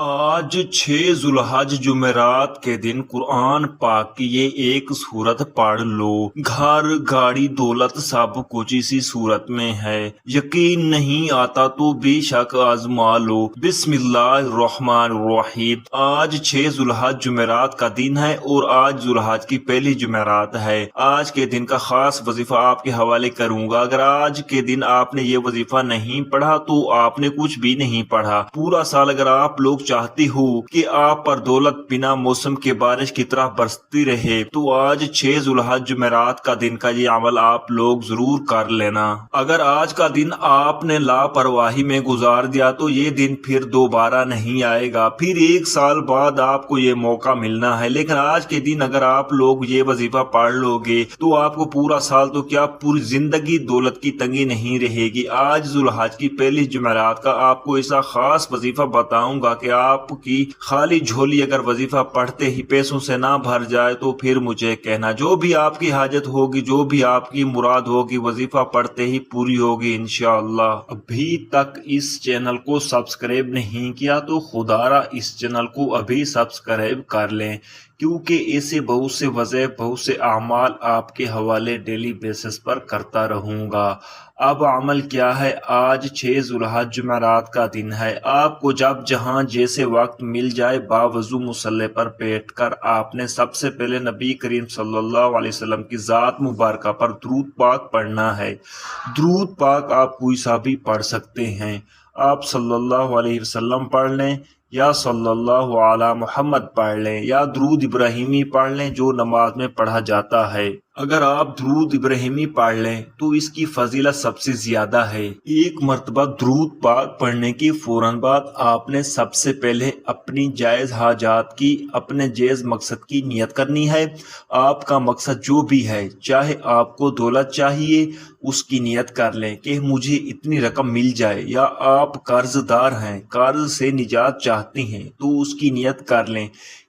آج 6 ذوالحج جمعرات کے دن قرآن پاک کی یہ ایک صورت پڑھ لو۔ گھر گاڑی دولت سب کچھ اسی صورت میں ہے، یقین نہیں آتا تو بے شک آزما لو۔ بسم اللہ الرحمن الرحیم۔ آج 6 ذوالحج جمعرات کا دن ہے اور آج ذوالحج کی پہلی جمعرات ہے۔ آج کے دن کا خاص وظیفہ آپ کے حوالے کروں گا۔ اگر آج کے دن آپ نے یہ وظیفہ نہیں پڑھا تو آپ نے کچھ بھی نہیں پڑھا۔ پورا سال اگر آپ لوگ چاہتی ہو کہ آپ پر دولت بنا موسم کے بارش کی طرح برستی رہے تو آج 6 ذوالحج جمعرات کا دن کا یہ عمل آپ لوگ ضرور کر لینا۔ اگر آج کا دن آپ نے لاپرواہی میں گزار دیا تو یہ دن پھر دوبارہ نہیں آئے گا، پھر 1 سال بعد آپ کو یہ موقع ملنا ہے۔ لیکن آج کے دن اگر آپ لوگ یہ وظیفہ پڑھ لو گے تو آپ کو پورا سال تو کیا پوری زندگی دولت کی تنگی نہیں رہے گی۔ آج ذوالحج کی پہلی جمعرات کا آپ کو ایسا خاص وظیفہ بتاؤں گا کہ آپ کی خالی جھولی اگر وظیفہ پڑھتے ہی پیسوں سے نہ بھر جائے تو پھر مجھے کہنا، جو بھی آپ کی حاجت ہوگی، جو بھی آپ کی مراد ہوگی، وظیفہ پڑھتے ہی پوری ہوگی انشاءاللہ۔ ابھی تک اس چینل کو سبسکرائب نہیں کیا تو خدارا اس چینل کو ابھی سبسکرائب کر لیں، کیونکہ ایسے بہت سے وظائف، بہت سے اعمال آپ کے حوالے ڈیلی بیسس پر کرتا رہوں گا۔ اب عمل کیا ہے؟ آج 6 ذوالحج جمعرات کا دن ہے۔ آپ کو جب جہاں جیسے وقت مل جائے باوضو مصلی پر بیٹھ کر آپ نے سب سے پہلے نبی کریم صلی اللہ علیہ وسلم کی ذات مبارکہ پر درود پاک پڑھنا ہے۔ درود پاک آپ کوئی سا بھی پڑھ سکتے ہیں۔ آپ صلی اللہ علیہ وسلم پڑھ لیں یا صلی اللہ علی محمد پڑھ لیں یا درود ابراہیمی پڑھ لیں جو نماز میں پڑھا جاتا ہے۔ اگر آپ درود ابراہیمی پڑھ لیں تو اس کی فضیلت سب سے زیادہ ہے۔ ایک مرتبہ درود پاک پڑھنے کے فوراً بعد آپ نے سب سے پہلے اپنی جائز حاجات کی، اپنے جائز مقصد کی نیت کرنی ہے۔ آپ کا مقصد جو بھی ہے، چاہے آپ کو دولت چاہیے، اس کی نیت کر لیں کہ مجھے اتنی رقم مل جائے، یا آپ قرض دار ہیں، قرض سے نجات چاہتی ہیں تو اس کی نیت کر لیں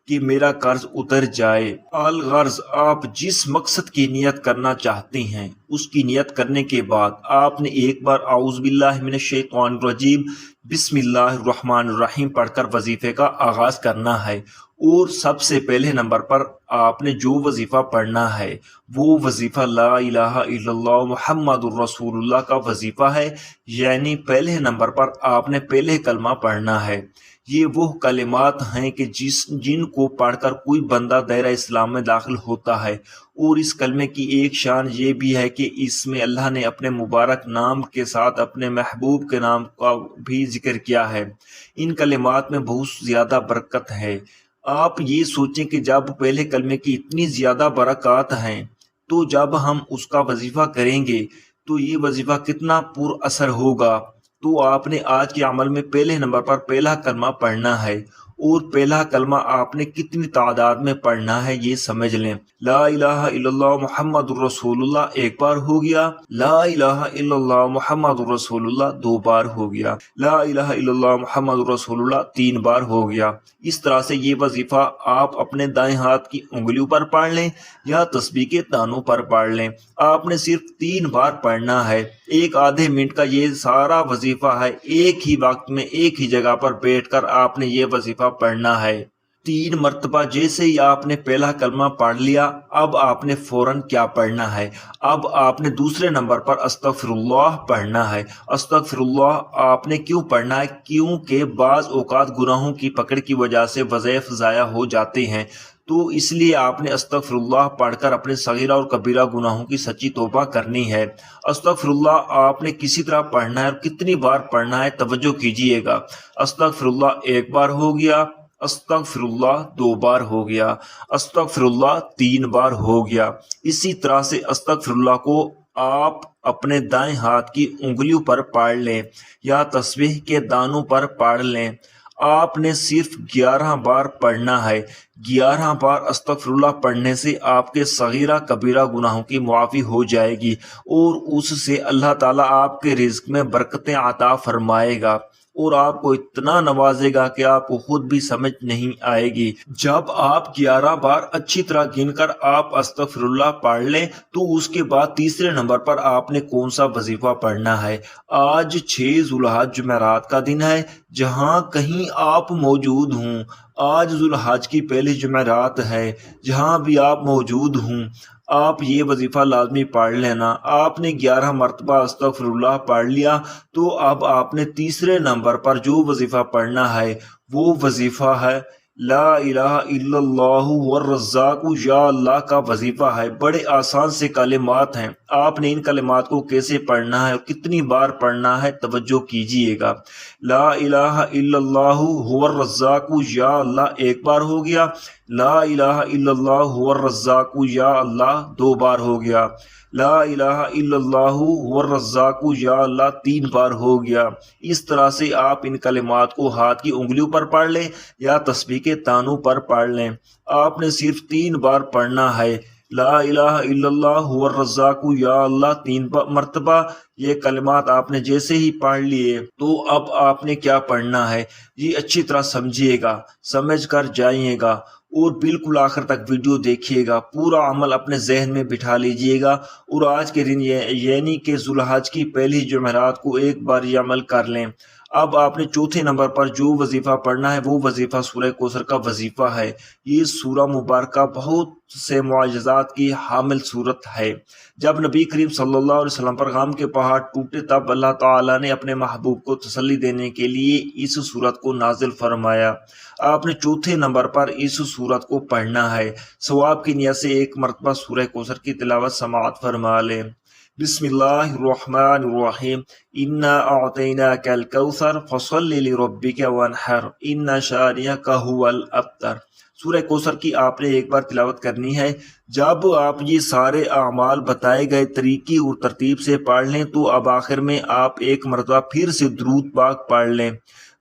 کہ میرا قرض اتر جائے۔ الغرض آپ جس مقصد کی نیت کرنا چاہتے ہیں اس کی نیت کرنے کے بعد آپ نے ایک بار اعوذ باللہ من الشیطان الرجیم بسم اللہ الرحمن الرحیم پڑھ کر وظیفے کا آغاز کرنا ہے۔ اور سب سے پہلے نمبر پر آپ نے جو وظیفہ پڑھنا ہے وہ وظیفہ لا الہ الا اللہ محمد الرسول اللہ کا وظیفہ ہے، یعنی پہلے نمبر پر آپ نے پہلے کلمہ پڑھنا ہے۔ یہ وہ کلمات ہیں کہ جن کو پڑھ کر کوئی بندہ دائرہ اسلام میں داخل ہوتا ہے۔ اور اس کلمے کی ایک شان یہ بھی ہے کہ اس میں اللہ نے اپنے مبارک نام کے ساتھ اپنے محبوب کے نام کا بھی ذکر کیا ہے۔ ان کلمات میں بہت زیادہ برکت ہے۔ آپ یہ سوچیں کہ جب پہلے کلمے کی اتنی زیادہ برکات ہیں تو جب ہم اس کا وظیفہ کریں گے تو یہ وظیفہ کتنا پر اثر ہوگا۔ تو آپ نے آج کے عمل میں پہلے نمبر پر پہلا کلمہ پڑھنا ہے، اور پہلا کلمہ آپ نے کتنی تعداد میں پڑھنا ہے یہ سمجھ لیں۔ لا الہ الا اللہ محمد الرسول اللہ ایک بار ہو گیا، لا الہ الا اللہ محمد الرسول اللہ 2 بار ہو گیا، لا الہ الا اللہ محمد الرسول اللہ 3 بار ہو گیا۔ اس طرح سے یہ وظیفہ آپ اپنے دائیں ہاتھ کی انگلیوں پر پڑھ لیں یا تسبیح کے تانوں پر پڑھ لیں۔ آپ نے صرف 3 بار پڑھنا ہے۔ ایک آدھے منٹ کا یہ سارا وظیفہ ہے، ایک ہی وقت میں ایک ہی جگہ پر بیٹھ کر آپ نے یہ وظیفہ پڑھنا ہے 3 مرتبہ۔ جیسے ہی آپ نے پہلا کلمہ پڑھ لیا، اب آپ نے فوراً کیا پڑھنا ہے؟ اب آپ نے دوسرے نمبر پر استغفر اللہ پڑھنا ہے۔ استغفر اللہ آپ نے کیوں پڑھنا ہے؟ کیونکہ بعض اوقات گناہوں کی پکڑ کی وجہ سے وظائف ضائع ہو جاتے ہیں، تو اس لیے آپ نے استغفر اللہ پڑھ کر اپنے صغیرہ اور کبیرہ گناہوں کی سچی توبہ کرنی ہے۔ استغفر اللہ آپ نے کسی طرح پڑھنا ہے اور کتنی بار پڑھنا ہے توجہ کیجئے گا۔ استغفر اللہ 1 بار ہو گیا، استغفر اللہ 2 بار ہو گیا، استغفر اللہ 3 بار ہو گیا۔ اسی طرح سے استغفر اللہ کو آپ اپنے دائیں ہاتھ کی انگلیوں پر پڑھ لیں یا تسبیح کے دانوں پر پڑھ لیں۔ آپ نے صرف 11 بار پڑھنا ہے۔ 11 بار استغفر اللہ پڑھنے سے آپ کے صغیرہ کبیرہ گناہوں کی معافی ہو جائے گی اور اس سے اللہ تعالیٰ آپ کے رزق میں برکتیں عطا فرمائے گا۔ اور آپ کو اتنا نوازے گا کہ آپ کو خود بھی سمجھ نہیں آئے گی۔ جب آپ 11 بار اچھی طرح گن کر آپ استغفر اللہ پڑھ لیں تو اس کے بعد تیسرے نمبر پر آپ نے کون سا وظیفہ پڑھنا ہے۔ آج 6 ذو الحج جمعرات کا دن ہے، جہاں کہیں آپ موجود ہوں، آج ذو الحج کی پہلی جمعرات ہے، جہاں بھی آپ موجود ہوں، آپ یہ وظیفہ لازمی پڑھ لینا۔ آپ نے 11 مرتبہ استغفر اللہ پڑھ لیا تو اب آپ نے تیسرے نمبر پر جو وظیفہ پڑھنا ہے وہ وظیفہ ہے لا الہ الا اللہ والرزاق یا اللہ کا وظیفہ ہے۔ بڑے آسان سے کلمات ہیں، آپ نے ان کلمات کو کیسے پڑھنا ہے اور کتنی بار پڑھنا ہے توجہ کیجئے گا۔ لا الہ الا اللہ والرزاق یا اللہ ایک بار ہو گیا، لا الہ الا اللہ والرزاق یا اللہ 2 بار ہو گیا، لا الہ الا اللہ والرزاق یا اللہ 3 بار ہو گیا۔ اس طرح سے آپ ان کلمات کو ہاتھ کی انگلیوں پر پڑھ لیں یا تسبیح کے تانوں پر پڑھ لیں۔ آپ نے صرف 3 بار پڑھنا ہے، لا الہ الا اللہ والرزاق یا اللہ 3 مرتبہ۔ یہ کلمات آپ نے جیسے ہی پڑھ لیے تو اب آپ نے کیا پڑھنا ہے یہ اچھی طرح سمجھیے گا، سمجھ کر جائیے گا اور بالکل آخر تک ویڈیو دیکھیے گا، پورا عمل اپنے ذہن میں بٹھا لیجئے گا اور آج کے دن یعنی کہ ذو الحج کی پہلی جمعرات کو ایک بار یہ عمل کر لیں۔ اب آپ نے چوتھے نمبر پر جو وظیفہ پڑھنا ہے وہ وظیفہ سورہ کوثر کا وظیفہ ہے۔ یہ سورہ مبارکہ بہت سے معجزات کی حامل صورت ہے۔ جب نبی کریم صلی اللہ علیہ وسلم پر غم کے پہاڑ ٹوٹے تب اللہ تعالیٰ نے اپنے محبوب کو تسلی دینے کے لیے اس سورت کو نازل فرمایا۔ آپ نے چوتھے نمبر پر اس سورت کو پڑھنا ہے۔ ثواب کی نیت سے 1 مرتبہ سورہ کوثر کی تلاوت سماعت فرما لیں۔ بسم اللہ الرحمن الرحیم، انا اعطیناک الکوثر فصل لربک وانحر ان شانئک ھو الابتر۔ سورہ کوثر کی آپ نے ایک بار تلاوت کرنی ہے۔ جب آپ یہ سارے اعمال بتائے گئے طریقے اور ترتیب سے پڑھ لیں تو اب آخر میں آپ 1 مرتبہ پھر سے درود پاک پڑھ لیں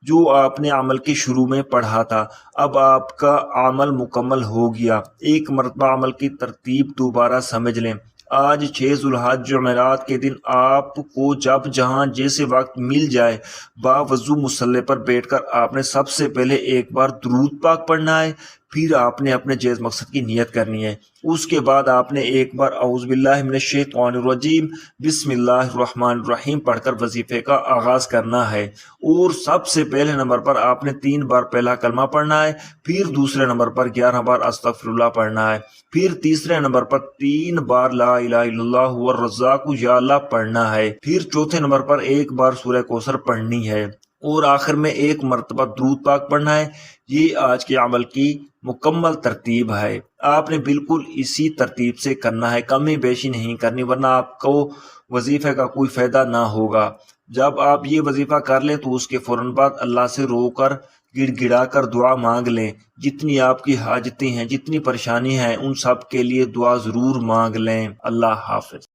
جو آپ نے عمل کے شروع میں پڑھا تھا۔ اب آپ کا عمل مکمل ہو گیا۔ 1 مرتبہ عمل کی ترتیب دوبارہ سمجھ لیں۔ آج 6 ذو الحج جمعرات کے دن آپ کو جب جہاں جیسے وقت مل جائے باوضو مصلی پر بیٹھ کر آپ نے سب سے پہلے 1 بار درود پاک پڑھنا ہے، پھر آپ نے اپنے جائز مقصد کی نیت کرنی ہے۔ اس کے بعد آپ نے 1 بار اعوذ باللہ من الشیطان الرجیم بسم اللہ الرحمن الرحیم پڑھ کر وظیفے کا آغاز کرنا ہے اور سب سے پہلے نمبر پر آپ نے 3 بار پہلا کلمہ پڑھنا ہے، پھر دوسرے نمبر پر 11 بار استغفر اللہ پڑھنا ہے، پھر تیسرے نمبر پر 3 بار لا الہ الا اللہ والرزاق یا اللہ پڑھنا ہے، پھر چوتھے نمبر پر 1 بار سورہ کوثر پڑھنی ہے اور آخر میں 1 مرتبہ درود پاک پڑھنا ہے۔ یہ آج کے عمل کی مکمل ترتیب ہے۔ آپ نے بالکل اسی ترتیب سے کرنا ہے، کمی بیشی نہیں کرنی ورنہ آپ کو وظیفے کا کوئی فائدہ نہ ہوگا۔ جب آپ یہ وظیفہ کر لیں تو اس کے فوراً بعد اللہ سے رو کر گڑ گڑا کر دعا مانگ لیں۔ جتنی آپ کی حاجتیں ہیں، جتنی پریشانی ہیں، ان سب کے لیے دعا ضرور مانگ لیں۔ اللہ حافظ۔